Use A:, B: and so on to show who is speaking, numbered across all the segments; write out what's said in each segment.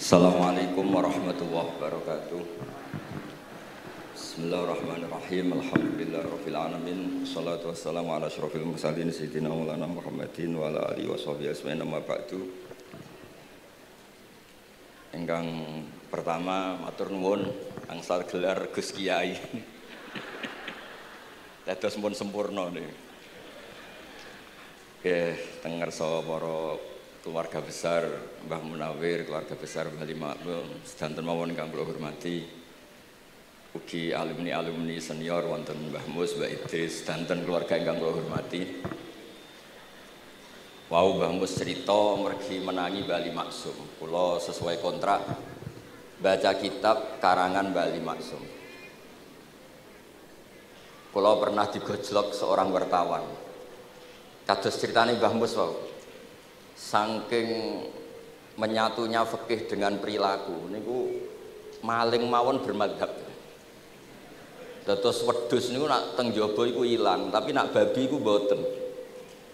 A: Assalamualaikum warahmatullahi wabarakatuh. Bismillahirrahmanirrahim. Alhamdulillahirabbil alamin. Wassalatu wassalamu ala asyrofil mursalin sayyidina Maulana Muhammadin wa ala alihi washabihi ajmain amma ba'du. Ingkang pertama matur nuwun angsal gelar Gus Kiai. Dados pun sempurna niki. Nggih, teng ngarsa para keluarga besar Mbah Munawir, keluarga besar Mbah Limakmum, sedanten mawon ingkang kula hormati. Ugi alumni senior wonten Mbah Mus, Mbah Idris, sedanten keluarga ingkang kula hormati. Wau Mbah Mus cerita mergi menangi Bali Maksum. Kula sesuai kontrak baca kitab karangan Bali Maksum. Kula pernah digojlok seorang wartawan. Kados ceritane Mbah Mus wau. Saking menyatunya fikih dengan perilaku niku maling mawon bermadhab. Dados wedhus niku nak teng jaba iku ilang, tapi nak babi iku mboten.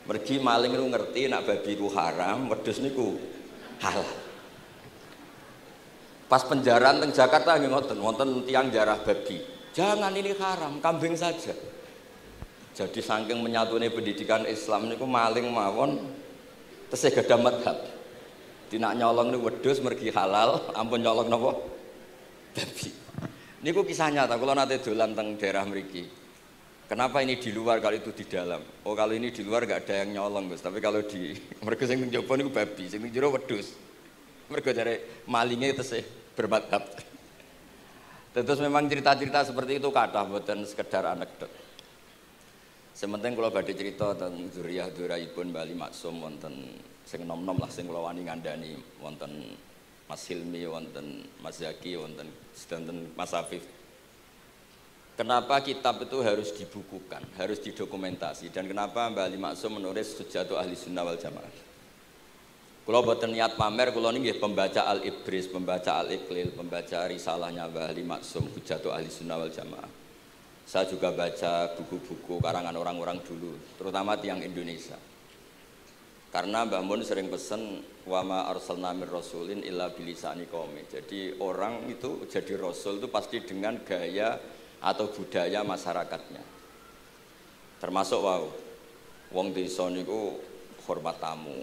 A: Mergi maling niku ngerti nak babi iku haram, wedhus niku halal. Pas penjaraan teng Jakarta nggih ngoten, wonten tiyang jarah babi. Jangan ini haram, kambing saja. Jadi saking menyatune pendidikan Islam niku maling mawon tesih gadah madhab. Dinak nyolong niku wedhus mergi halal, ampun nyolong napa? Babi. Niku kisah nyata, kula nate dolan teng daerah mriki. Kenapa ini di luar kalau itu di dalam? Oh, kalau ini di luar enggak ada yang nyolong, Gus. Tapi kalau di mergo sing njaba niku babi, sing njero wedhus. Mergo jare malinge tesih bermadhab. Terus memang cerita-cerita seperti itu kathah mboten sekedar anekdot. Sementing kula badhe crita tentang dzurriyyah-dzurriyyahipun Bali Maksum wonten sing nom-nom lah sing kula wani ngandani wonten Mas Hilmi, wonten Mas Zaki, wonten sedanten Mas Afif. Kenapa kitab itu harus dibukukan, harus didokumentasi, dan kenapa Bali Maksum menulis Hujjatu Ahli Sunnah wal Jamaah? Kula boten niat pamer, kula niki nggih pembaca Al-Ibris, pembaca Al-Iqlil, pembaca risalahnya Bali Maksum Hujjatu Ahli Sunnah wal Jamaah. Saya juga baca buku-buku karangan orang-orang dulu, terutama tiang Indonesia. Karena Mbah Mun sering pesen wa ma arsalna mir rasulin illa bilisani qaumi. Jadi orang itu jadi rasul itu pasti dengan gaya atau budaya masyarakatnya. Termasuk wau wong desa niku hormat tamu.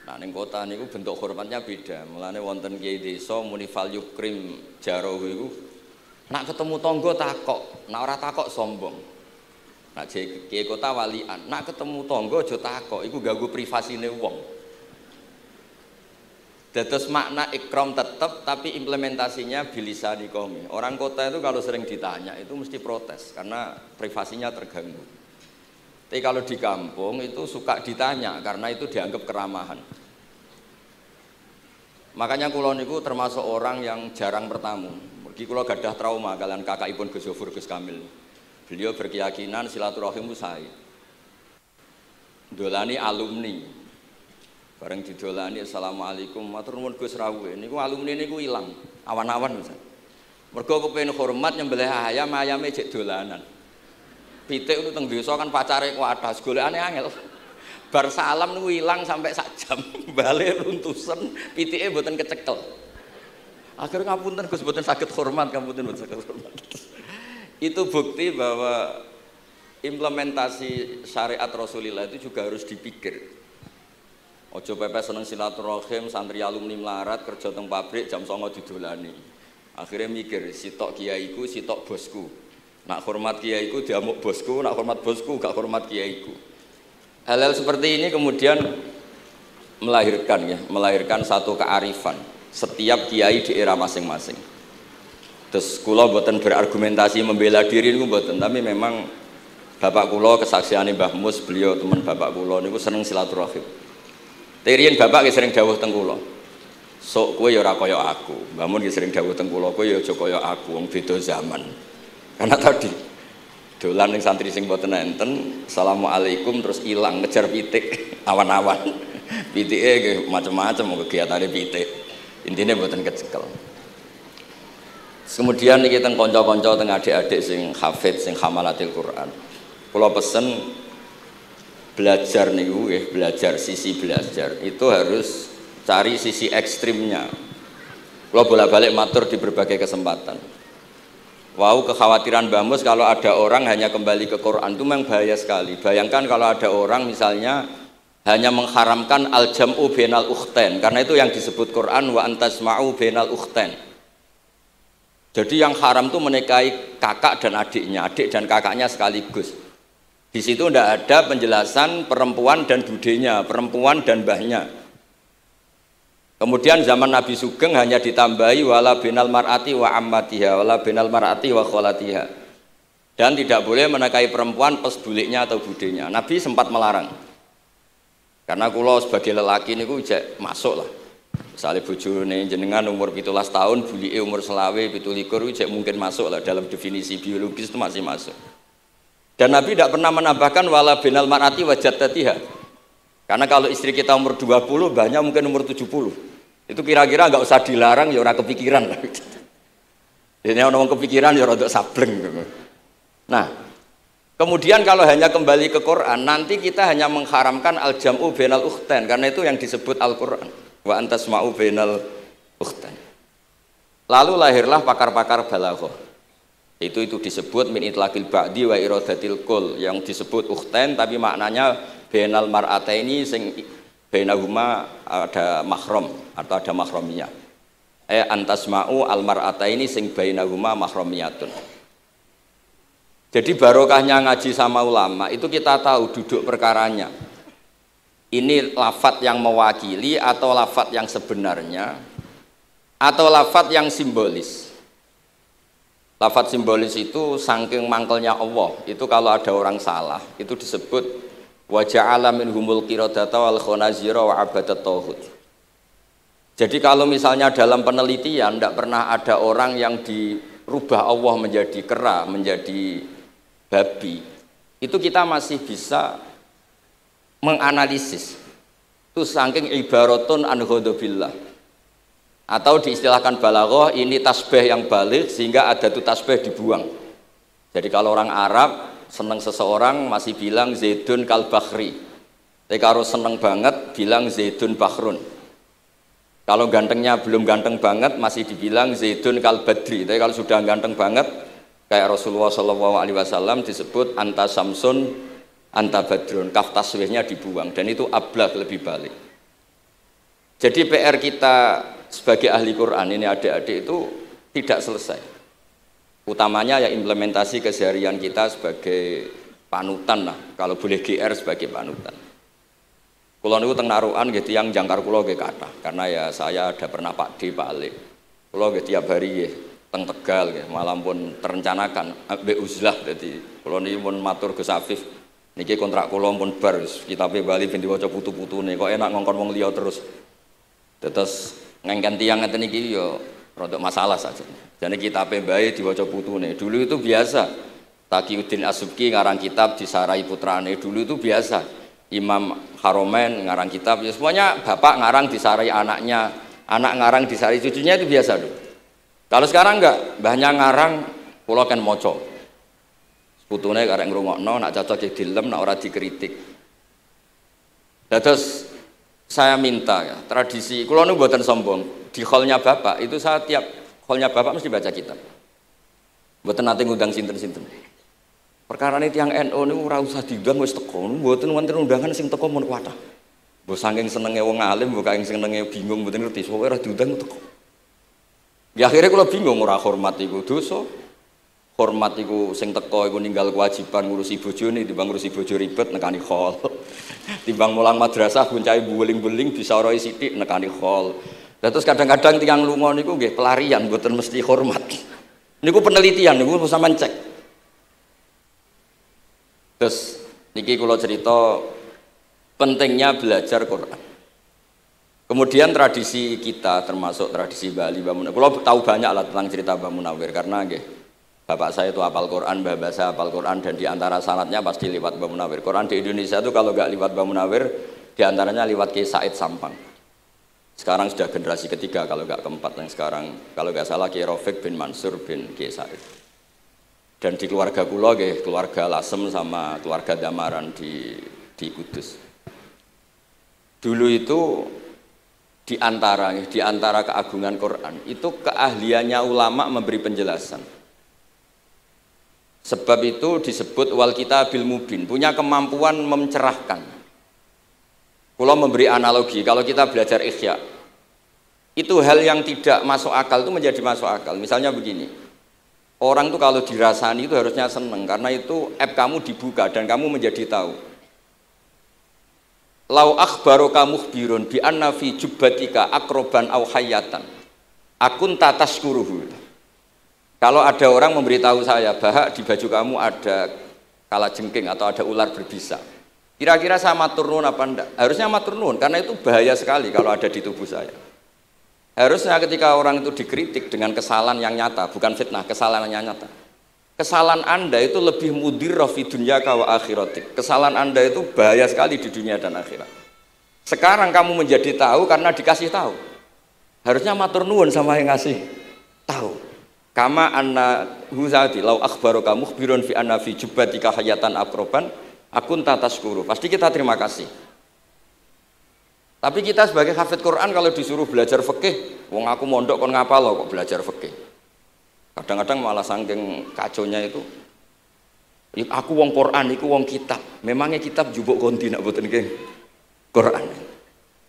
A: Nah ning kota niku bentuk hormatnya beda. Mulane wonten kiai desa muni fal yukrim jarahu iku nak ketemu tonggo takok, nak ora takok sombong. Nak kiai kota walian, nak ketemu tonggo aja takok, iku ganggu privasine wong. Dados makna ikram tetep tapi implementasinya bilisani qaumi. Orang kota itu kalau sering ditanya itu mesti protes karena privasinya terganggu. Tapi kalau di kampung itu suka ditanya karena itu dianggap keramahan. Makanya kula niku termasuk orang yang jarang bertamu. Kula gadah trauma kalian kakakipun Gus Zofur Gus Kamil. Beliau berkeyakinan silaturahim itu sae. Dolani alumni. Bareng didolani assalamualaikum matur nuwun Gus rawuh. Niku alumni niku ilang, awan-awan Mas. Mergo kepengin hormat nyembelih ayam, ayame jek dolanan. Pitik itu teng desa kan pacare kuwadah, golekane angel. Bar salam niku ilang sampai sak jam. Bale runtusen, pitike mboten kecekel. Akhirnya ngapunten Gus mboten saged hormat, ngapunten mboten saged hormat. Itu bukti bahwa implementasi syariat Rasulullah itu juga harus dipikir. Ojo pepes seneng silaturahim, santri alumni melarat kerja teng pabrik jam 09.00 didolani. Akhirnya mikir, sitok kiaiku, sitok bosku. Nak hormat kiaiku diamuk bosku, nak hormat bosku gak hormat kiaiku. Hal-hal seperti ini kemudian melahirkan satu kearifan setiap kiai di era masing-masing. Terus kula mboten berargumentasi membela diri niku mboten, tapi memang bapak kula kesaksiane Mbah Mus, beliau teman bapak kula niku seneng silaturahim. Terian bapak ki sering dawuh teng kula. Sok kowe ya ora kaya aku. Mbah Mun ki sering dawuh teng kula, kowe ya aja kaya aku, wong beda zaman. Karena tadi dolan ning santri sing mboten enten, assalamualaikum terus ilang ngejar pitik awan-awan. Pitike nggih macam-macam kegiatane pitik. Intinya buatan kecekel. Kemudian kita teng konco-konco teng adik-adik sing hafid sing hamalatil Quran. Kula pesen belajar niku belajar sisi belajar itu harus cari sisi ekstrimnya. Kalau bolak-balik matur di berbagai kesempatan. Wow, kekhawatiran Mbah Mus kalau ada orang hanya kembali ke Quran itu memang bahaya sekali. Bayangkan kalau ada orang misalnya hanya mengharamkan al-jam'u bainal ukhtain, karena itu yang disebut Quran wa antasma'u bainal ukhtain. Jadi yang haram itu menikahi kakak dan adiknya, adik dan kakaknya sekaligus. Di situ tidak ada penjelasan perempuan dan budenya, perempuan dan mbahnya. Kemudian zaman Nabi Sugeng hanya ditambahi wala binal mar'ati wa ammatiha, wala binal mar'ati wa kholatiha. Dan tidak boleh menikahi perempuan pesduliknya atau budenya. Nabi sempat melarang. Karena kulo sebagai lelaki niku ijek masuk lah. Misalnya bojone jenengan umur 17 tahun, bulike umur selawe 17 ijek mungkin masuk lah dalam definisi biologis itu masih masuk. Dan Nabi tidak pernah menambahkan wala binal mar'ati wa jaddatiha. Karena kalau istri kita umur 20, banyak mungkin umur 70. Itu kira-kira nggak usah dilarang ya orang kepikiran lah. Jadi orang kepikiran ya rodok sableng. Nah, kemudian kalau hanya kembali ke Quran, nanti kita hanya mengharamkan al-jam'u bainal ukhtain, karena itu yang disebut Al-Quran. Wa antasma'u bainal ukhtain. Lalu lahirlah pakar-pakar balaghah. Itu disebut min itlaqil ba'di wa iradatil kul, yang disebut ukhtain tapi maknanya bainal mar'ataini sing bainahuma ada mahram atau ada mahramiyah. Antasma'u al mar'ataini sing bainahuma mahramiyatun. Jadi barokahnya ngaji sama ulama itu kita tahu duduk perkaranya. Ini lafadz yang mewakili atau lafadz yang sebenarnya atau lafadz yang simbolis. Lafadz simbolis itu saking mangkelnya Allah. Itu kalau ada orang salah itu disebut wa ja'ala minhumul qiradata wal khanazira wa abadat tauhid. Jadi kalau misalnya dalam penelitian tidak pernah ada orang yang dirubah Allah menjadi kera, menjadi babi, itu kita masih bisa menganalisis. Itu saking ibaratun an ghadabillah. Atau diistilahkan balaghah, ini tasbih yang balik sehingga ada tuh tasbih dibuang. Jadi kalau orang Arab seneng seseorang masih bilang Zaidun kal bakhri. Tapi kalau seneng banget bilang Zaidun bakhrun. Kalau gantengnya belum ganteng banget masih dibilang Zaidun kal badri. Tapi kalau sudah ganteng banget kayak Rasulullah SAW disebut anta samsun anta badrun. Kaf taswihnya dibuang dan itu ablah lebih balik. Jadi PR kita sebagai ahli Quran ini adik-adik itu tidak selesai. Utamanya ya implementasi keseharian kita sebagai panutan lah, kalau boleh GR sebagai panutan. Kulo niku teng Narukan nggih tiyang jangkar kulo nggih kathah, karena ya saya ada pernah Pak D, Pak Ali. Kulo nggih tiap hari nggih teng Tegal nggih, malam pun terencanakan ambek uzlah dadi kulo niki pun matur Gus Afif. Niki kontrak kulo pun bar kitabe Bali ben diwaca putu-putune, kok enak ngongkon wong liya terus. Terus ngengken tiyang ngeten iki ya rodok masalah saja. Jadi kitab bae diwaca putune. Dulu itu biasa. Taqiyuddin As-Subki ngarang kitab disarai putrane. Dulu itu biasa. Imam Haromen ngarang kitab. Ya semuanya bapak ngarang disarai anaknya, anak ngarang disarai cucunya, itu biasa dulu. Kalau sekarang enggak, mbahnya ngarang kula kan maca. Putune karek ngrungokno, nak cocok dilem, nak ora dikritik. Terus saya minta ya, tradisi kula niku mboten sombong. Di hallnya bapak itu saya tiap hallnya bapak mesti baca kitab. Mboten nate ngundang sinten-sinten. Perkara ini tiang NU niku ora usah diundang wis teko. Mboten wonten undangan sing teko mun kuatah. Mbok saking senenge wong alim, mbok saking senenge bingung mboten ngerti, pokoke ora diundang teko. Ya akhirnya kula bingung, ora hormat iku dosa. Hormat iku sing teko iku ninggal kewajiban ngurusi bojone, timbang ngurusi bojo ribet nekani hall. Timbang mulang madrasah buncai buling-buling bisa roi sithik nekani hall. Lah terus kadang-kadang tiyang lunga niku nggih pelarian mboten mesti hormat. Niku penelitian niku sampean cek. Terus niki kula cerita pentingnya belajar Quran. Kemudian tradisi kita termasuk tradisi Bali Mbah Munawir. Kula tahu banyak lah tentang cerita Mbah Munawir karena nggih bapak saya itu hafal Quran, mbah saya hafal Quran dan diantara sanadnya pasti lewat Mbah Munawir. Quran di Indonesia itu kalau nggak lewat Mbah Munawir diantaranya lewat Kiai Said Sampang. Sekarang sudah generasi ketiga kalau nggak keempat yang sekarang kalau nggak salah Kiai Rafiq bin Mansur bin Kiai Said. Dan di keluarga kula nggih keluarga Lasem sama keluarga Damaran di Kudus. Dulu itu di antara keagungan Quran itu keahliannya ulama memberi penjelasan. Sebab itu disebut wal kitabil mubin, punya kemampuan mencerahkan. Kalau memberi analogi, kalau kita belajar Ihya, itu hal yang tidak masuk akal itu menjadi masuk akal. Misalnya begini, orang tuh kalau dirasani itu harusnya seneng karena itu app kamu dibuka dan kamu menjadi tahu. Lau akhbaroka mukhbirun bi anna fi jubbatika akroban au hayatan akun tataskuruhu. Kalau ada orang memberitahu saya bahwa di baju kamu ada kalajengking atau ada ular berbisa, kira-kira saya matur nuwun apa enggak? Harusnya matur nuwun karena itu bahaya sekali kalau ada di tubuh saya. Harusnya ketika orang itu dikritik dengan kesalahan yang nyata, bukan fitnah, kesalahan yang nyata. Kesalahan Anda itu lebih mudirrah fi dunyaka wa akhiratik. Kesalahan Anda itu bahaya sekali di dunia dan akhirat. Sekarang kamu menjadi tahu karena dikasih tahu. Harusnya matur nuwun sama yang ngasih tahu. Kama anna huzati lau akhbaroka mukhbirun fi anna fi jubbatika hayatan akroban akun tataskuru. Pasti kita terima kasih. Tapi kita sebagai hafid Quran kalau disuruh belajar fikih, wong aku mondok kon ngapal loh kok belajar fikih. Kadang-kadang malah saking kaconya itu, aku wong Quran, aku wong kitab. Memangnya kitab jubuk konti nak boten nggih Quran.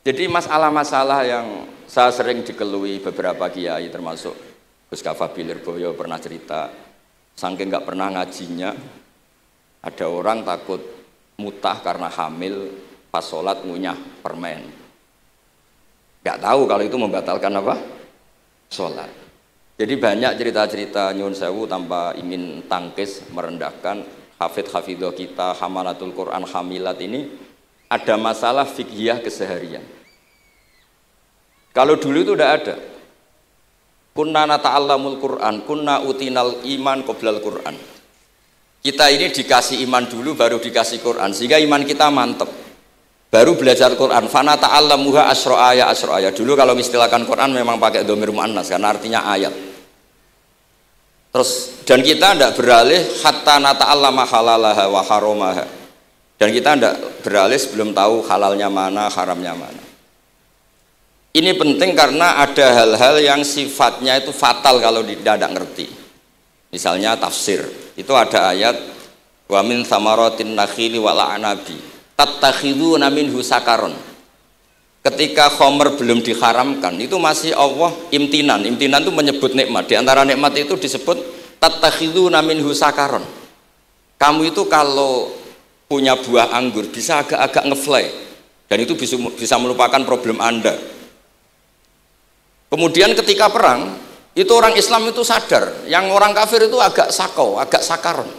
A: Jadi masalah-masalah yang saya sering dikelui beberapa kiai termasuk Gus Kafabi Lirboyo pernah cerita, saking nggak pernah ngajinya, ada orang takut mutah karena hamil pas sholat ngunyah permen. Nggak tahu kalau itu membatalkan apa? Sholat. Jadi banyak cerita-cerita nyun sewu tanpa ingin tangkis merendahkan hafidh-hafidhah kita, hamalatul Quran, hamilat ini ada masalah fiqhiyah keseharian. Kalau dulu itu udah ada. Kunna nata'allamul Quran, kunna utinal iman qoblal Quran. Kita ini dikasih iman dulu baru dikasih Quran sehingga iman kita mantep. Baru belajar Quran, fana ta'allamuha asro'aya. Dulu kalau istilahkan Quran memang pakai dhamir muannas karena artinya ayat. Terus dan kita tidak beralih hatta nata'allama halalaha wa haromaha. Dan kita tidak beralih sebelum tahu halalnya mana, haramnya mana. Ini penting karena ada hal-hal yang sifatnya itu fatal kalau tidak ngerti. Misalnya tafsir, itu ada ayat wa min thamaratin nakhili wal a'nabi tattakhiduna minhu sakaron. Ketika khomer belum diharamkan itu masih Allah imtinan itu menyebut nikmat. Di antara nikmat itu disebut tattakhiduna minhu sakaron. Kamu itu kalau punya buah anggur bisa agak-agak ngefly dan itu bisa melupakan problem Anda. Kemudian ketika perang itu orang Islam itu sadar, yang orang kafir itu agak sakau, agak sakaron.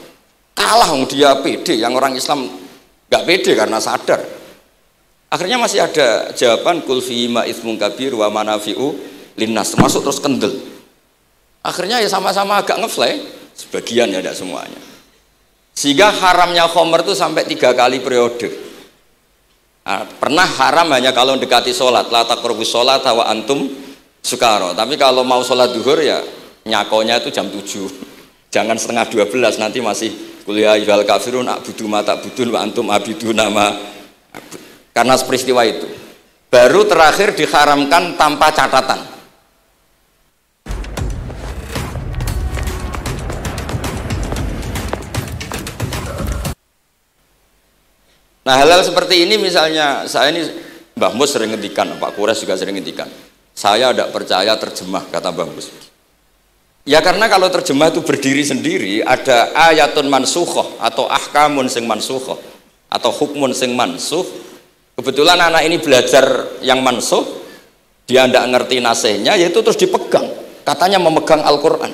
A: Kalah dia pede, yang orang Islam gak pede karena sadar. Akhirnya masih ada jawaban kul fihi ma itsmun kabir wa manafi'u linnas, termasuk terus kendel. Akhirnya ya sama-sama agak ngefly, sebagian ya tidak semuanya. Sehingga haramnya khomer itu sampai 3 kali periode. Nah, pernah haram hanya kalau mendekati sholat, la taqrabus sholat wa antum sukaro. Tapi kalau mau sholat duhur ya nyakonya itu jam 7. Jangan setengah 12 nanti masih kuliah ayyuhal kafirun a'budu ma ta'budun wa antum abiduna ma. Karena peristiwa itu baru terakhir diharamkan tanpa catatan. Nah hal-hal seperti ini misalnya saya ini Mbah Mus sering ngendikan, Pak Kures juga sering ngendikan, saya tidak percaya terjemah, kata Mbah Mus. Ya karena kalau terjemah itu berdiri sendiri, ada ayatun mansukhoh atau ahkamun sing mansukhoh atau hukmun sing mansuh. Kebetulan anak ini belajar yang mansuh, dia tidak ngerti nasihnya, yaitu terus dipegang, katanya memegang Al-Quran.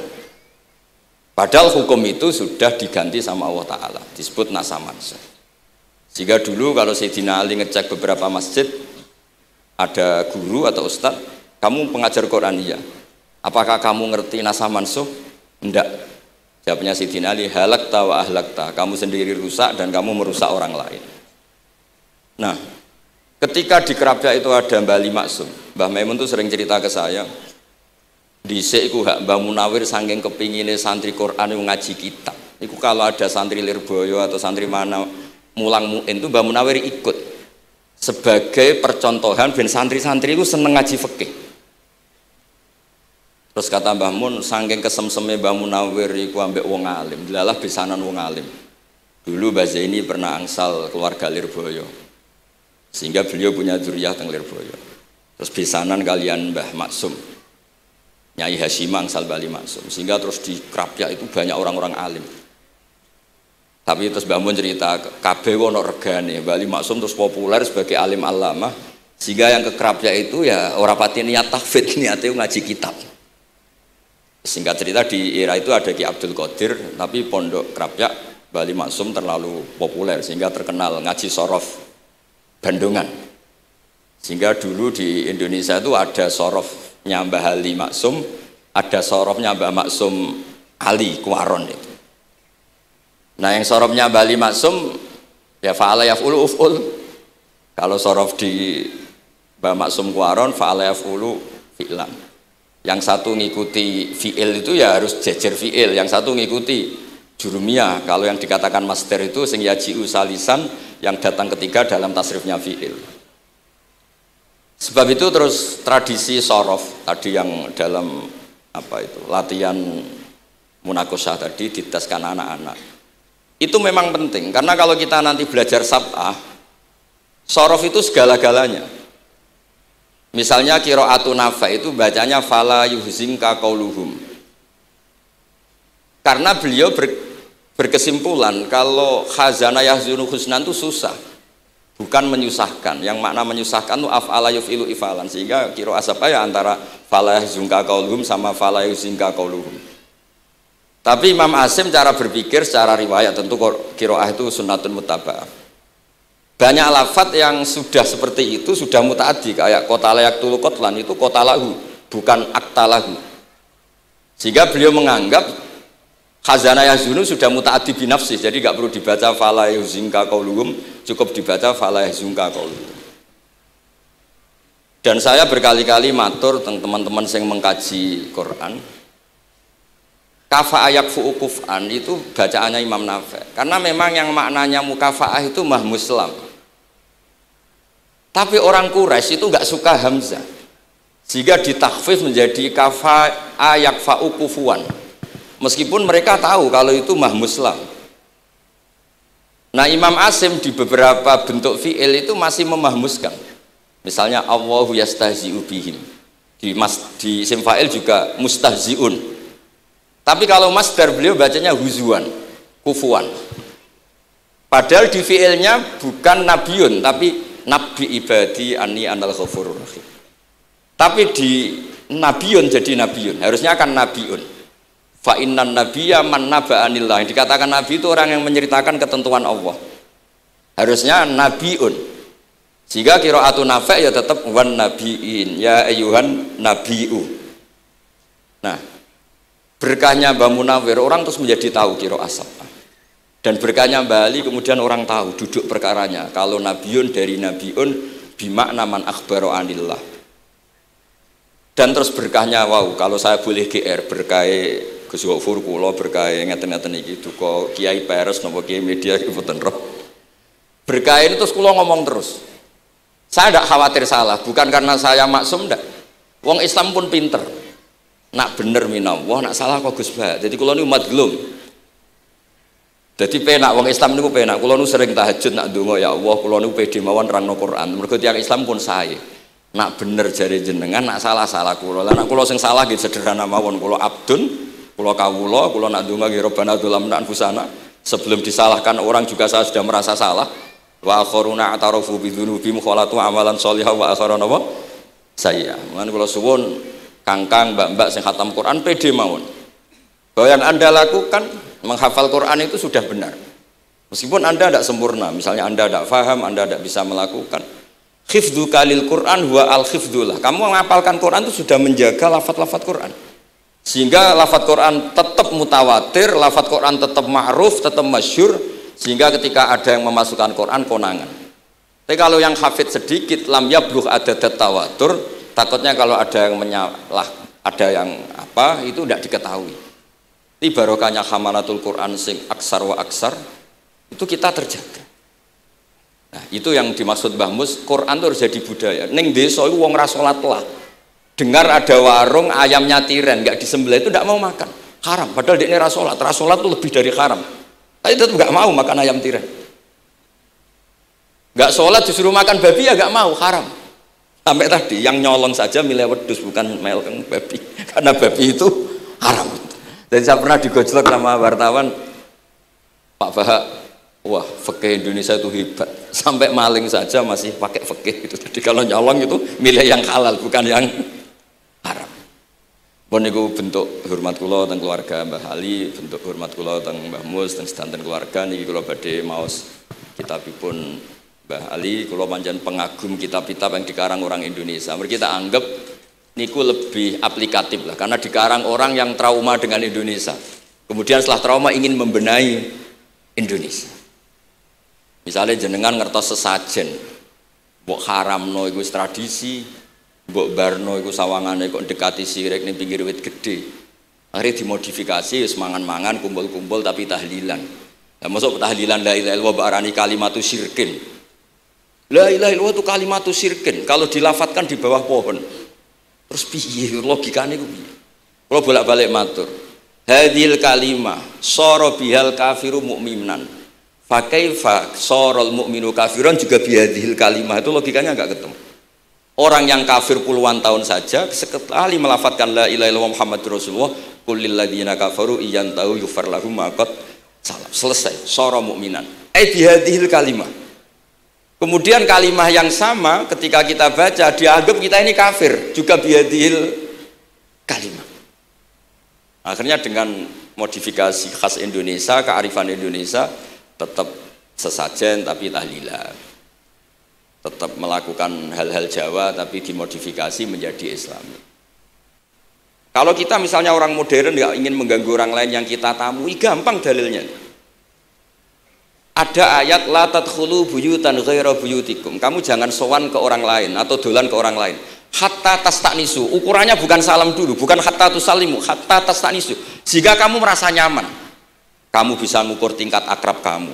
A: Padahal hukum itu sudah diganti sama Allah Ta'ala, disebut nasah mansuh. Sehingga dulu kalau Sayyidina Ali ngecek beberapa masjid, ada guru atau ustadz, kamu pengajar Quran? Iya. Apakah kamu ngerti nasah mansuh? Enggak. Jawabnya Sayyidina Ali, halakta wa ahlakta, kamu sendiri rusak dan kamu merusak orang lain. Nah, ketika di Kerapia itu ada Mbah Ali Maksum, Mbah Maimun itu sering cerita ke saya, dhisik iku hak Mbah Munawir saking kepingine santri Quran yang ngaji kitab. Iku kalau ada santri Lirboyo atau santri mana mulang muin itu Mbah Munawir ikut. sebagai percontohan ben santri-santri itu seneng ngaji fikih. Terus kata Mbah Mun, saking kesemseme Mbah Munawir iku ambek wong alim, delalah besanan wong alim. Dulu Mbah Zaini pernah angsal keluarga Lirboyo, sehingga beliau punya dzurriyyah teng Lirboyo. Terus besanan kalian Mbah Maksum, Nyai Hasyim angsal Bali Maksum, sehingga terus di Krapyak itu banyak orang-orang alim. Tapi terus Mbah Mun cerita, kabeh ono regane, Bali Maksum terus populer sebagai alim alamah, sehingga yang ke Krapyak itu ya ora pati niat tahfidz, niate ngaji kitab. Singkat cerita di era itu ada Ki Abdul Qadir, tapi pondok Krapyak Bali Maksum terlalu populer sehingga terkenal ngaji sorof Bandungan. Sehingga dulu di Indonesia itu ada sorofnya Mbah Ali Maksum, ada sorofnya Mbah Maksum Ali Kuaron itu. Nah yang sorofnya Mbah Ali Maksum ya fa'ala yaf'ulu uf'ul. Kalau sorof di Mbah Maksum Kuaron fa'ala yaf'ulu fi'lan. Yang satu ngikuti fi'il itu ya harus jejer fi'il, yang satu ngikuti jurumiyah. Kalau yang dikatakan master itu sing yaji'u salisan, yang datang ketiga dalam tasrifnya fi'il. Sebab itu terus tradisi sorof tadi yang dalam apa itu latihan munakosah tadi ditaskan anak-anak. Itu memang penting karena kalau kita nanti belajar sab'ah, sorof itu segala-galanya. Misalnya qiraatun Nafi' itu bacanya fala yuhzinka qauluhum. Karena beliau berkesimpulan kalau khazana yahzunu husnan itu susah, bukan menyusahkan. Yang makna menyusahkan itu af'ala yuf'ilu ifalan, sehingga qiraat sab'ah ya antara fala yuhzinka qauluhum sama fala yuhzinka qauluhum. Tapi Imam Asim cara berpikir secara riwayat, tentu qiraah itu sunnatun muttaba'ah. Banyak lafadz yang sudah seperti itu sudah mutaaddi, kayak qatala yaqtulu qatlan itu qatalahu bukan aktalahu. Sehingga beliau menganggap khazana yazunu sudah mutaaddi binafsi, jadi enggak perlu dibaca fala yuzinka qauluhum, cukup dibaca fala yuzunka qauluhum. Dan saya berkali-kali matur teman-teman yang mengkaji Quran, kafa ayak fu'ukuf'an itu bacaannya Imam Nafi', karena memang yang maknanya mukafa'ah itu mahmuslam. Tapi orang Quraisy itu enggak suka hamzah, sehingga ditakhfif menjadi kafa ayak fa'ukufuan, meskipun mereka tahu kalau itu mahmuslam. Nah Imam Asim di beberapa bentuk fi'il itu masih memahmuskan. Misalnya Allahu yastahzi'u bihim, di isim fa'il juga mustahzi'un. Tapi kalau masdar beliau bacanya huzuan, kufuan. Padahal di fi'ilnya bukan nabiun, tapi nabi ibadi anni anal ghafurur rahim. Tapi di nabiun jadi nabiun, harusnya akan nabiun. Fa innan nabiyya man naba'anillah. Yang dikatakan nabi itu orang yang menceritakan ketentuan Allah. Harusnya nabiun. Jika qiraatun Nafi' ya tetap wan nabiin, ya ayyuhan nabiu. Nah, berkahnya Mbah Munawir orang terus menjadi tahu qiraat sab'ah. Dan berkahnya Mbah Ali kemudian orang tahu duduk perkaranya. Kalau nabiun dari nabiun bimakna man akhbaro anillah. Dan terus berkahnya wow, kalau saya boleh GR berkah Gus Wafur kula berkah ngeten-ngeten iki duka Kiai Peres napa Kiai Media mboten roh. Berkah ini terus kula ngomong terus. Saya tidak khawatir salah, bukan karena saya maksum ndak. Wong Islam pun pinter. Nak bener minallah, nak salah kok Gus Bah. Jadi kula niku madlum. Jadi penak wong Islam niku penak. Kula niku sering tahajud nak ndonga ya Allah, kula niku pede mawon nerangno Quran. Mergo tiyang Islam pun sae. Nak bener jare jenengan, nak salah kula. Lah nak kula sing salah nggih sederhana mawon, kula abdun, kula kawula, kula nak ndonga nggih Rabbana dzalamna anfusana. Sebelum disalahkan orang juga saya sudah merasa salah. Wa akharuna atarafu bi dzunubihim khalatu amalan shalihah wa akharuna wa sayya. Mulane kula suwun kangkang mbak-mbak sing khatam Quran pede mawon. Bahwa yang Anda lakukan menghafal Quran itu sudah benar. Meskipun Anda tidak sempurna, misalnya Anda tidak paham, Anda tidak bisa melakukan. Hifdzu kalil Quran huwa al-hifdzullah. Kamu menghafalkan Quran itu sudah menjaga lafaz-lafaz Quran. Sehingga lafaz Quran tetap mutawatir, lafaz Quran tetap ma'ruf, tetap masyhur, sehingga ketika ada yang memasukkan Quran konangan. Tapi kalau yang hafid sedikit lam yablugh adadat tawatur, takutnya kalau ada yang menyalah, ada yang apa itu tidak diketahui. Ini barokahnya hamalatul Quran sing aksar wa aksar itu kita terjaga. Nah, itu yang dimaksud Mbah Mus, Quran itu harus jadi budaya. Ning desa iku wong ra salat lah. Dengar ada warung ayamnya tiren nggak disembelih itu tidak mau makan, haram. Padahal dia ini ra salat itu lebih dari haram. Tapi tetap nggak mau makan ayam tiren. Nggak sholat disuruh makan babi ya nggak mau, haram. Sampai tadi yang nyolong saja milih wedus bukan meleng babi, karena babi itu haram. Jadi saya pernah digojlok sama wartawan, Pak Bahak, wah fikih Indonesia itu hebat, sampai maling saja masih pakai fikih itu. Jadi kalau nyolong itu milih yang halal bukan yang haram. Pun niku bentuk hormat kula teng keluarga Mbah Ali, bentuk hormat kula teng Mbah Mus teng sedanten keluarga niki kula badhe maos kitabipun Mbah Ali. Kula pancen pengagum kitab-kitab yang dikarang orang Indonesia. Mereka kita anggap niku lebih aplikatif lah, karena dikarang orang yang trauma dengan Indonesia. Kemudian setelah trauma ingin membenahi Indonesia. Misalnya jenengan ngertos sesajen, mbok haramno iku tradisi, mbok barno iku sawangane kok dekati sirik ning pinggir wit gede. Akhirnya dimodifikasi wis mangan-mangan, kumpul-kumpul tapi tahlilan. Lah mosok tahlilan la ilaha illallah barani kalimatu syirkin. La ilaha illallah itu kalimatu syirkin kalau dilafatkan di bawah pohon. Terus piye logikane ku piye? Kalau bolak-balik matur. Hadhil kalimah sara bihal kafiru mu'minan. Fa kaifa saral mu'minu kafiran juga bihadhil kalimah, itu logikanya enggak ketemu. Orang yang kafir puluhan tahun saja sekali melafatkan la ilaha illallah Muhammadur Rasulullah, qul lil ladzina kafaru iyantahu yufar lahum ma qad salam. Selesai, sara mu'minan. Bihadhil kalimah. Kemudian kalimah yang sama ketika kita baca dianggap kita ini kafir juga bihadhil kalimah. Akhirnya dengan modifikasi khas Indonesia, kearifan Indonesia, tetap sesajen tapi tahlilan, tetap melakukan hal-hal Jawa tapi dimodifikasi menjadi Islami. Kalau kita misalnya orang modern nggak ingin mengganggu orang lain yang kita tamui, gampang dalilnya. Ada ayat la tadkhulu buyutan ghaira buyutikum. Kamu jangan sowan ke orang lain atau dolan ke orang lain. Hatta tastanisu. Ukurannya bukan salam dulu, bukan hatta tusalimu, hatta tastanisu. Jika kamu merasa nyaman, kamu bisa ngukur tingkat akrab kamu.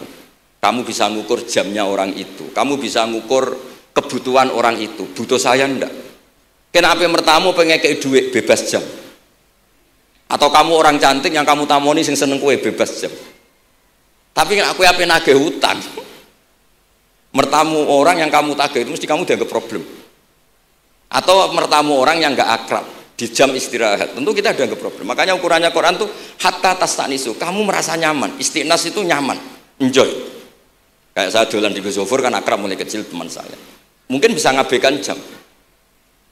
A: Kamu bisa ngukur jamnya orang itu. Kamu bisa ngukur kebutuhan orang itu. Butuh saya ndak? Kenapa mertamu pengen kei duit bebas jam? Atau kamu orang cantik yang kamu tamoni sing seneng kue bebas jam? Tapi aku apa nagih hutang, mertamu orang yang kamu tagih itu mesti kamu dianggap problem. Atau mertamu orang yang nggak akrab di jam istirahat, tentu kita dianggap problem. Makanya ukurannya Quran tuh hatta tastanisu, kamu merasa nyaman. Istiqnas itu nyaman, enjoy. Kayak saya dolan di Gosofur kan akrab mulai kecil teman saya. Mungkin bisa ngabaikan jam.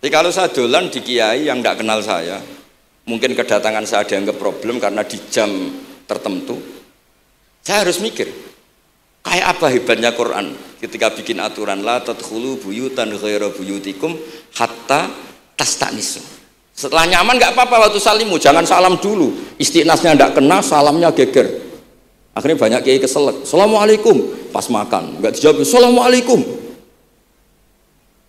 A: Jadi kalau saya dolan di kiai yang nggak kenal saya, mungkin kedatangan saya dianggap problem karena di jam tertentu. Saya harus mikir, kayak apa hebatnya Quran ketika bikin aturan la tadkhulu buyutan ghaira buyutikum hatta tastanisu. Setelah nyaman nggak apa-apa waktu salimu, jangan salam dulu. Istiqnasnya nggak kena, salamnya geger. Akhirnya banyak kiai keselak. Assalamualaikum pas makan, nggak dijawab. Assalamualaikum.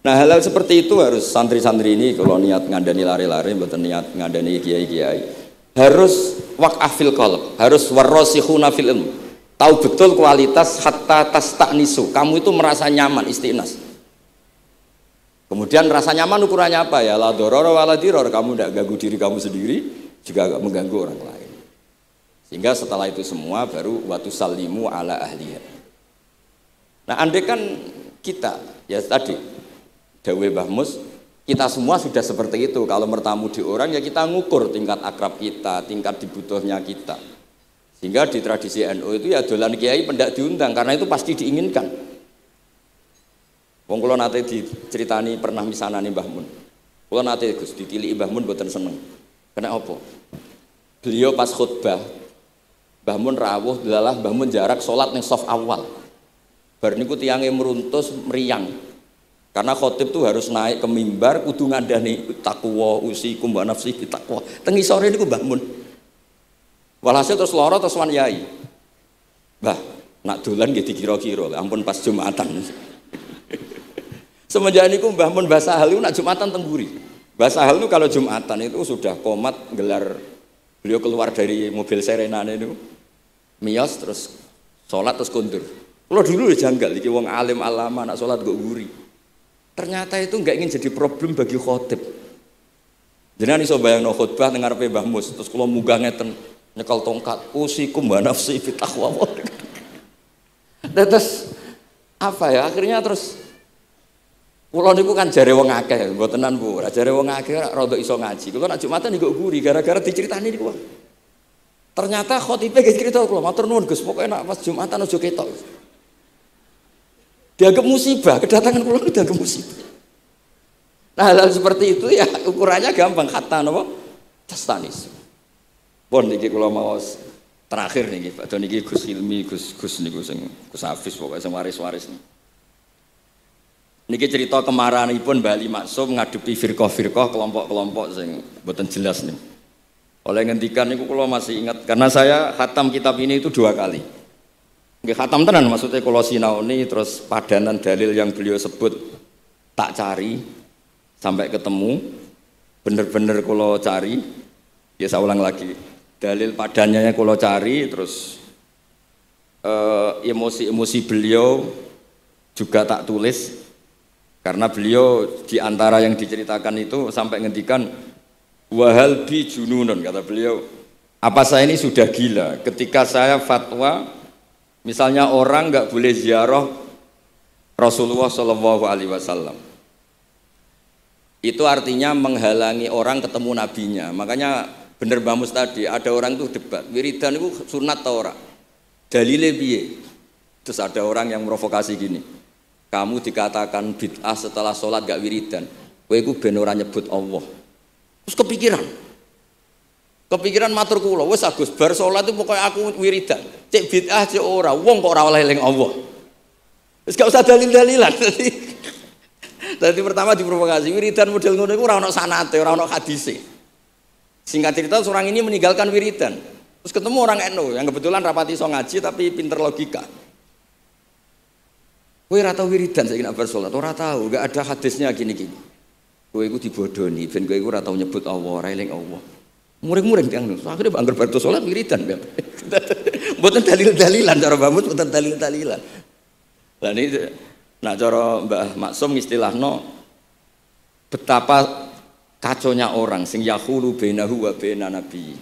A: Nah hal-hal seperti itu harus santri-santri ini kalau niat ngandani lari-lari, bukan niat ngandani kiai-kiai, harus waqafil qalb, harus warrasikhuna fil ilm. Tahu betul kualitas hatta tastanisu. Kamu itu merasa nyaman istiqnas. Kemudian rasa nyaman ukurannya apa ya? La dororo wala diror. Kamu tidak ganggu diri kamu sendiri, juga gak mengganggu orang lain. Sehingga setelah itu semua baru watu salimu ala ahliya. Nah, andai kan kita ya tadi Dawe Mbah Mus, kita semua sudah seperti itu. Kalau bertamu di orang ya kita ngukur tingkat akrab kita, tingkat dibutuhnya kita. Sehingga di tradisi NU itu ya dolan kiai pendak diundang karena itu pasti diinginkan. Wong kula nate diceritani pernah misanani Mbah Mun. Kula nate Gus ditiliki Mbah Mun mboten seneng. Kena apa? Beliau pas khutbah Mbah Mun rawuh delalah Mbah Mun jarak salat ning saf awal. Bar niku tiyange meruntus meriang. Karena khotib tuh harus naik ke mimbar kudu ngandani takwa usikum wa nafsi takwa. Teng isore niku Mbah Mun. Walhasil terus loro terus wan yai. Mbah, nak dolan nggih dikira-kira, ampun pas Jumatan. Semenjak niku Mbah Mun Mbah Sahal nak Jumatan teng mburi. Mbah Sahal itu kalau Jumatan itu sudah komat gelar, beliau keluar dari mobil Serena itu. Miyos terus sholat terus kundur. Kalau dulu ya janggal, iki wong alim alama nak sholat kok guri. Ternyata itu nggak ingin jadi problem bagi khotib. Jenengan iso bayangno khutbah teng ngarepe Mbah Mus, terus kula munggah ngeten nyekel tongkat, usikum wa nafsi fi taqwa. Terus apa ya? Akhirnya terus kula niku kan jare wong akeh, mbotenan Bu. Jare wong akeh rada iso ngaji. Kula nak Jumatan niku guri gara-gara diceritani niku. Ternyata khotibe ge cerita kula, matur nuwun Gus, pokoke nak pas Jumatan aja ketok. Dianggap musibah, kedatangan kula dianggap musibah. Nah, hal seperti itu ya ukurannya gampang, kata napa? Tastanis. Pun niki kula mau terakhir niki Pak niki Gus Hilmi, Gus niku sing Gus Hafiz pokoke sing waris-waris niki. Niki cerita kemarahanipun Mbah Ali Maksum ngadepi firqah-firqah kelompok-kelompok sing mboten jelas nih. Oleh ngendikan niku kula masih ingat karena saya khatam kitab ini itu 2 kali. Nggih khatam tenan maksudnya kula sinaoni terus padanan dalil yang beliau sebut tak cari sampai ketemu, bener-bener kula cari, ya saya ulang lagi, dalil padannya kula cari, terus emosi-emosi beliau juga tak tulis, karena beliau diantara yang diceritakan itu sampai ngendikan wahal bi jununun, kata beliau, apa saya ini sudah gila, ketika saya fatwa, misalnya orang nggak boleh ziarah Rasulullah Shallallahu Alaihi Wasallam. Itu artinya menghalangi orang ketemu nabinya. Makanya bener Mbah Mus tadi, ada orang tuh debat, wiridan itu sunat atau ora? Dalile piye? Terus ada orang yang provokasi gini, kamu dikatakan bid'ah setelah sholat gak wiridan, kowe iku ben ora nyebut Allah. Terus kepikiran matur kula, wis Agus bar sholat itu pokoknya aku wiridan. Cek bid'ah cek ora, wong kok ora oleh eling Allah. Wis gak usah dalil-dalilan. Tadi pertama diprovokasi, wiridan model ngono iku ora ono sanate, ora ono hadise. Singkat cerita seorang ini meninggalkan wiridan. Terus ketemu orang NU yang kebetulan rapati iso ngaji tapi pinter logika. Kowe ora tau wiridan saiki nek bar salat, ora tau, enggak ada hadisnya gini-gini. Kowe iku dibodoni, ben kowe iku ora tau nyebut Allah, ora eling Allah. Muring-muring tiyang niku. Akhire angger bar salat wiridan. Mboten dalil-dalilan cara Mbah Mus, mboten dalil-dalilan. Lah niki nah cara Mbah Maksum istilahno betapa kaconya orang sing yahulu bainahu wa baina nabi,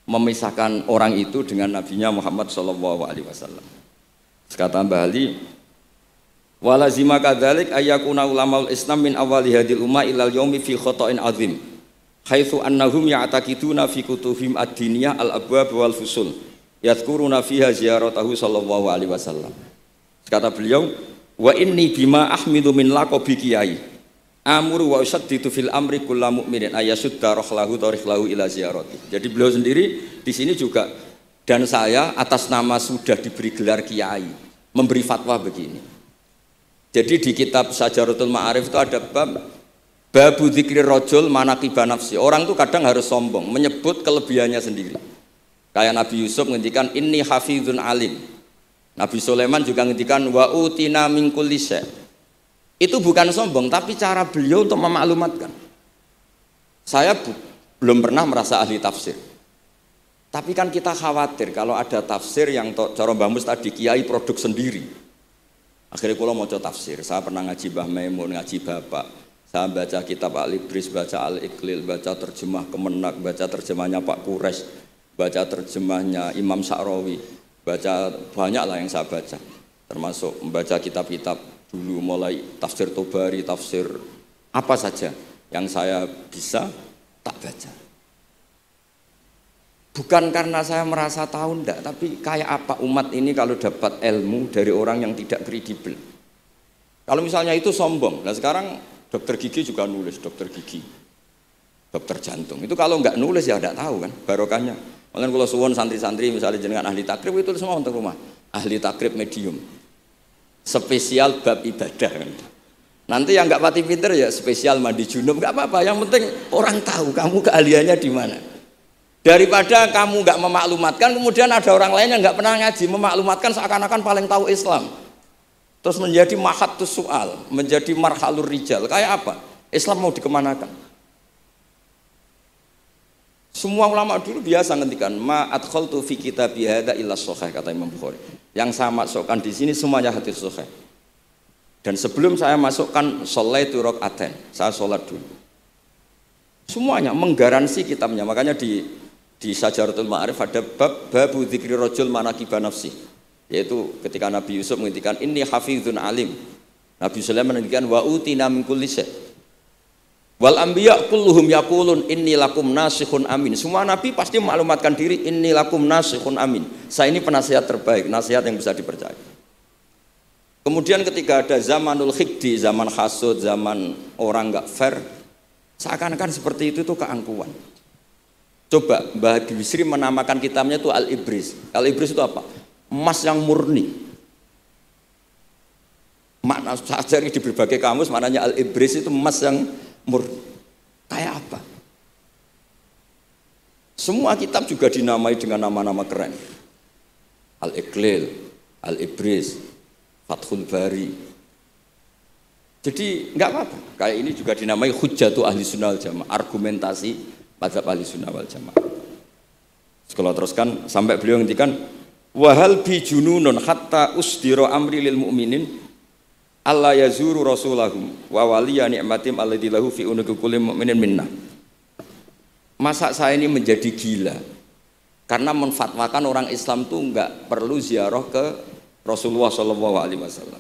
A: memisahkan orang itu dengan nabinya Muhammad sallallahu alaihi wasallam. Kata Mbah Ali, walazima kadzalik ayyakuna ulamaul Islam min awali hadil umma ilal yaumi fi khata'in azim. Haitsu annahum ya'taqiduna fi kutubihim ad-diniyah al-abwab wal fusul yadhkuruna fiha ziyaratahu sallallahu alaihi wasallam. Kata beliau, wa inni bima ahmidu min laqabi kiai amuru wa usaddidu fil amri kullu mu'minin ayasudda rahlahu tariklahu ila ziyarati. Jadi beliau sendiri di sini juga dan saya atas nama sudah diberi gelar kiai memberi fatwa begini. Jadi di kitab Sajaratul Ma'arif itu ada babu dzikri rajul manaqiba nafsi. Orang itu kadang harus sombong menyebut kelebihannya sendiri. Kayak Nabi Yusuf ngendikan inni hafizun alim. Nabi Sulaiman juga ngendikan wa utina min kulli syai'. Itu bukan sombong, tapi cara beliau untuk memaklumatkan. Saya belum pernah merasa ahli tafsir. Tapi kan kita khawatir kalau ada tafsir yang cara Mbah Mus tadi kiai produk sendiri. Akhirnya kalau mau tafsir, saya pernah ngaji Mbah Maimun, ngaji Bapak. Saya baca kitab Al-Ibris, baca Al-Iqlil, baca terjemah Kemenak, baca terjemahnya Pak Quraisy, baca terjemahnya Imam Sa'rawi. Baca banyak lah yang saya baca, termasuk membaca kitab-kitab dulu mulai tafsir Tobari, tafsir apa saja yang saya bisa tak baca. Bukan karena saya merasa tahu enggak, tapi kayak apa umat ini kalau dapat ilmu dari orang yang tidak kredibel. Kalau misalnya itu sombong, nah sekarang dokter gigi juga nulis, dokter gigi, dokter jantung, itu kalau enggak nulis ya enggak tahu kan barokahnya. Makanya kalau suwon santri-santri misalnya jenengan ahli takrib itu semua untuk rumah, ahli takrib medium, spesial bab ibadah kan. Nanti yang nggak pati pinter ya spesial mandi junub, nggak apa-apa. Yang penting orang tahu kamu keahliannya di mana. Daripada kamu nggak memaklumatkan, kemudian ada orang lain yang nggak pernah ngaji memaklumatkan seakan-akan paling tahu Islam. Terus menjadi mahatus soal, menjadi marhalur rijal. Kayak apa? Islam mau dikemanakan? Semua ulama dulu biasa ngendikan ma adkhaltu fi kitabi hadza illa shahih, kata Imam Bukhari. Yang saya masukkan di sini semuanya hadis sahih. Dan sebelum saya masukkan sholaitu rakaatain, saya sholat dulu. Semuanya menggaransi kitabnya. Makanya di Syajaratul Ma'arif ada babu dzikri rajul manaqiba nafsi. Yaitu ketika Nabi Yusuf menghentikan inni hafizun alim. Nabi Sulaiman menghentikan wa utina min kulli syai'. Wal anbiya kulluhum yaqulun inni lakum nasikhun amin. Semua nabi pasti maklumatkan diri inni lakum nasikhun amin. Saya ini penasihat terbaik, nasihat yang bisa dipercaya. Kemudian ketika ada zamanul khiddi, zaman hasud, zaman orang enggak fair, seakan-akan seperti itu tuh keangkuhan. Coba Mbah Bisri menamakan kitabnya itu Al-Ibris. Al-Ibris itu apa? Emas yang murni. Makna saya cari di berbagai kamus maknanya Al-Ibris itu emas yang murni. Kayak apa? Semua kitab juga dinamai dengan nama-nama keren. Al-Iqlil, Al-Ibris, Fathul Bari. Jadi enggak apa-apa. Kayak ini juga dinamai Hujjatu Ahli Sunnah wal Jamaah, argumentasi mazhab Ahli Sunnah wal Jamaah. Sekolah teruskan sampai beliau ngendikan wahal bi jununun hatta usdira amri lil mu'minin Allah yazuru rasulahum wa waliya ni'matim alladzi lahu fi unuqi kulli mu'minin minna. Masa saya ini menjadi gila karena menfatwakan orang Islam tuh enggak perlu ziarah ke Rasulullah sallallahu alaihi wasallam.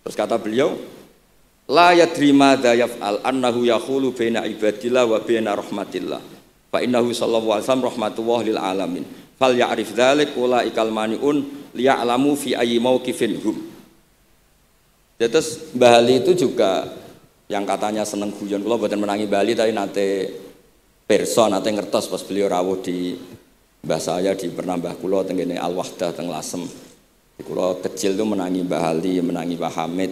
A: Terus kata beliau, la yadri madza yaf'al annahu yaqulu baina ibadillah wa baina rahmatillah. Fa innahu sallallahu alaihi wasallam rahmatullah lil alamin. Fal ya'rif dzalik ulaikal maniun liya'lamu fi ayyi mauqifin hum. Terus Mbah Ali itu juga yang katanya seneng guyon, kula mboten menangi Mbah Ali tapi nate pirsa nate ngertos pas beliau rawuh di mbah saya di Pernambah kula teng kene Al Wahdah teng Lasem. Kula kecil tuh menangi Mbah Ali, menangi Mbah Hamid.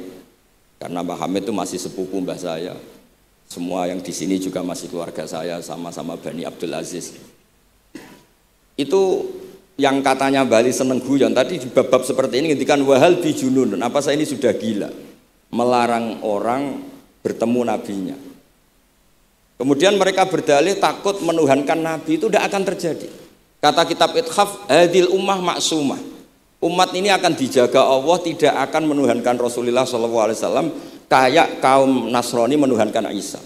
A: Karena Mbah Hamid itu masih sepupu mbah saya. Semua yang di sini juga masih keluarga saya, sama-sama Bani Abdul Aziz. Itu yang katanya Bali seneng guyon tadi di bab-bab seperti ini ngendikan wahal bijunun, apa saya ini sudah gila melarang orang bertemu nabinya. Kemudian mereka berdalih takut menuhankan nabi itu tidak akan terjadi. Kata kitab Ithaf hadil ummah maksumah, umat ini akan dijaga Allah, tidak akan menuhankan Rasulullah SAW kayak kaum Nasrani menuhankan Isa.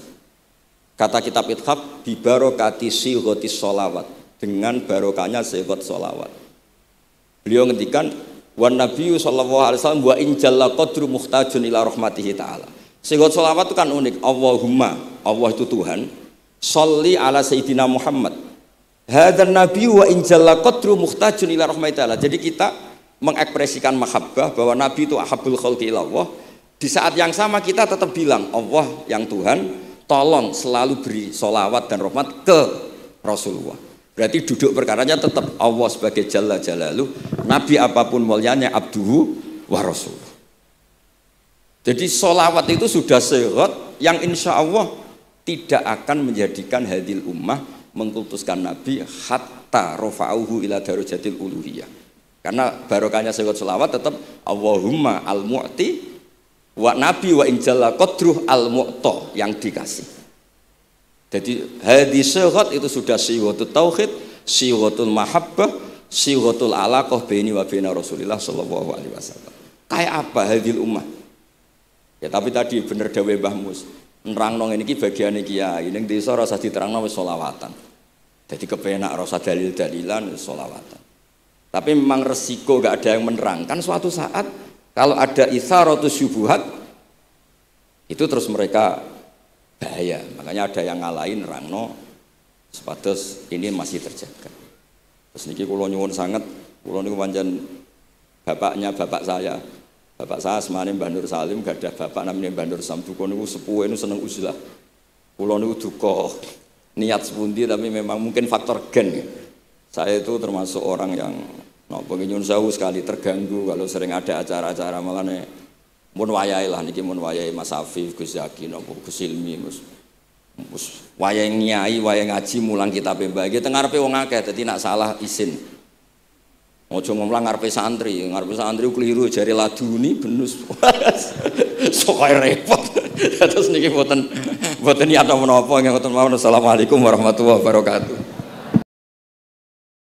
A: Kata kitab Ithaf bibarokati sighotis sholawat, dengan barokahnya sehot sholawat. Beliau ngendikan wan nabiyyu sallallahu alaihi wasallam wa in jalla qadru muhtajun ila rahmatihi ta'ala. Sehot sholawat itu kan unik. Allahumma, Allah itu Tuhan, sholli ala sayyidina Muhammad hadzal nabiyyu wa in jalla qadru muhtajun ila rahmatihi ta'ala. Jadi kita mengekspresikan mahabbah bahwa nabi itu ahabbul khalqi ila Allah. Di saat yang sama kita tetap bilang Allah yang Tuhan, tolong selalu beri sholawat dan rahmat ke Rasulullah. Berarti duduk perkaranya tetap Allah sebagai Jalla Jalaluh, Nabi apapun mulianya abduhu wa rasuluh. Jadi sholawat itu sudah sehat yang insya Allah tidak akan menjadikan hadil ummah mengkultuskan Nabi hatta rofa'uhu ila darujatil uluhiyah. Karena barokahnya sehat sholawat tetap Allahumma al-mu'ti wa nabi wa injalla qadruh al-mu'ta yang dikasih. Jadi hadis sehat itu sudah siwatul tauhid, siwatul mahabbah, siwatul alaqah baini wa baina Rasulillah sallallahu alaihi wasallam. Kayak apa hadil ummah? Ya tapi tadi bener dawuh Mbah Mus. Nerangno ngene iki bagiane kiai, ning desa rasa diterangno wis selawatan. Jadi kepenak rasa dalil-dalilan wis selawatan. Tapi memang resiko gak ada yang menerangkan suatu saat kalau ada itsaratus syubhat itu terus mereka bahaya, makanya ada yang ngalahin rangno sepatus ini masih terjaga. Terus niki kula nyuwun sangat, kula niku pancen bapaknya bapak saya semane Mbah Nur Salim, gak ada bapak namanya Mbah Nur Sam, duka niku sepuhe niku seneng uzlah. Kula niku duka niat sepundi tapi memang mungkin faktor gen. Saya itu termasuk orang yang napa nyuwun sewu sekali terganggu kalau sering ada acara-acara malane mun wayahe lah niki mun wayahe Mas Afif, Gus Zaki napa Gus Ilmi Mus wayahe nyai, wayahe ngaji mulang kitabe Mbah iki teng ngarepe wong akeh dadi nak salah izin. Ojo ngomong ngarepe santri keliru jare laduni benus. Sok repot. Terus niki mboten Mboten niat menapa ngoten mawon. Assalamualaikum warahmatullahi wabarakatuh.